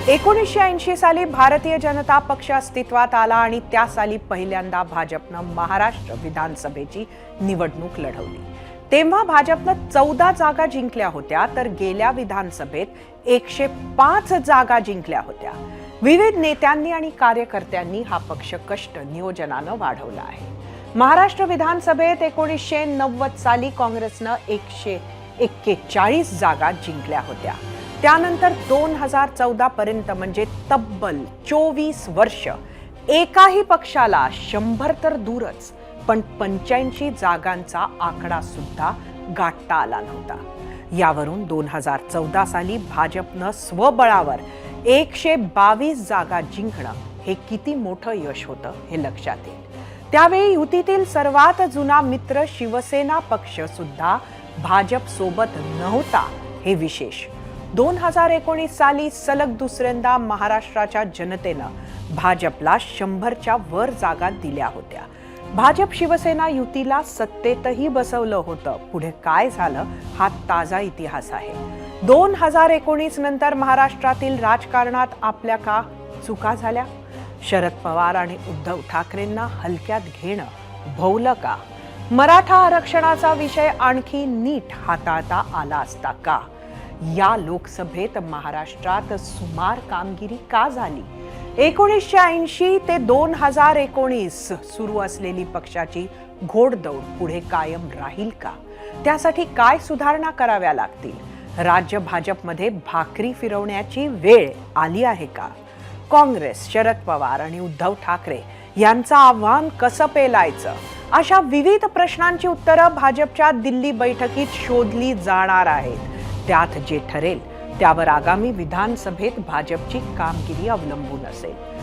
1980 साली भारतीय जनता पक्ष अस्तित्वात आला आणि त्या साली पहिल्यांदा भाजपनं महाराष्ट्र विधानसभेची निवडणूक लढवली। तेव्हा भाजपनं 14 जागा जिंकल्या होत्या, तर गेल्या विधानसभेत 105 जागा जिंकल्या होत्या। विविध नेत्यांनी आणि कार्यकर्त्यांनी हा पक्ष कष्ट नियोजनानं वाढवला आहे। महाराष्ट्र विधानसभेत 1990 साली काँग्रेसनं 141 जागा जिंकल्या होत्या। त्यानंतर 2014 पर्यंत म्हणजे तब्बल 24 वर्ष एकाही पक्षाला 100 तर दूरच पण 85 जागांचा आकडा सुद्धा गाठता आला नव्हता। यावरून 2014 साली भाजपनं स्वबळावर 122 जागा जिंकणं हे किती मोठं यश होतं हे लक्षात येईल। त्यावेळी युतीतील सर्वात जुना मित्र शिवसेना पक्ष सुद्धा भाजप सोबत नव्हता हे विशेष। 2019 साली सलग दुसऱ्यांदा महाराष्ट्राच्या जनतेनं भाजपला 100च्या वर जागा दिल्या होत्या। भाजप शिवसेना युतीला सत्तेतही बसवलं होतं। पुढे काय झालं हा ताजा इतिहास आहे। 2019 नंतर महाराष्ट्रातील राजकारणात आपल्या का चुका झाल्या? शरद पवार आणि उद्धव ठाकरेंना हलक्यात घेणं भोवलं का? मराठा आरक्षणाचा विषय आणखी नीट हाताळता आला असता का? या लोकसभेत महाराष्ट्रात सुमार कामगिरी का झाली? 1980 ते 2019 सुरू असलेली पक्षाची घोडदौड पुढे कायम राहील का? त्यासाठी काय सुधारणा कराव्या लागतील? राज्य भाजपमध्ये भाकरी फिरवण्याची वेळ आली आहे का? काँग्रेस, शरद पवार आणि उद्धव ठाकरे यांचं आव्हान कसं पेलायचं? अशा विविध प्रश्नांची उत्तरं भाजपच्या दिल्ली बैठकीत शोधली जाणार आहेत। त्यात जे ठरेल त्यावर आगामी विधानसभेत भाजपची कामगिरी अवलंबून असेल।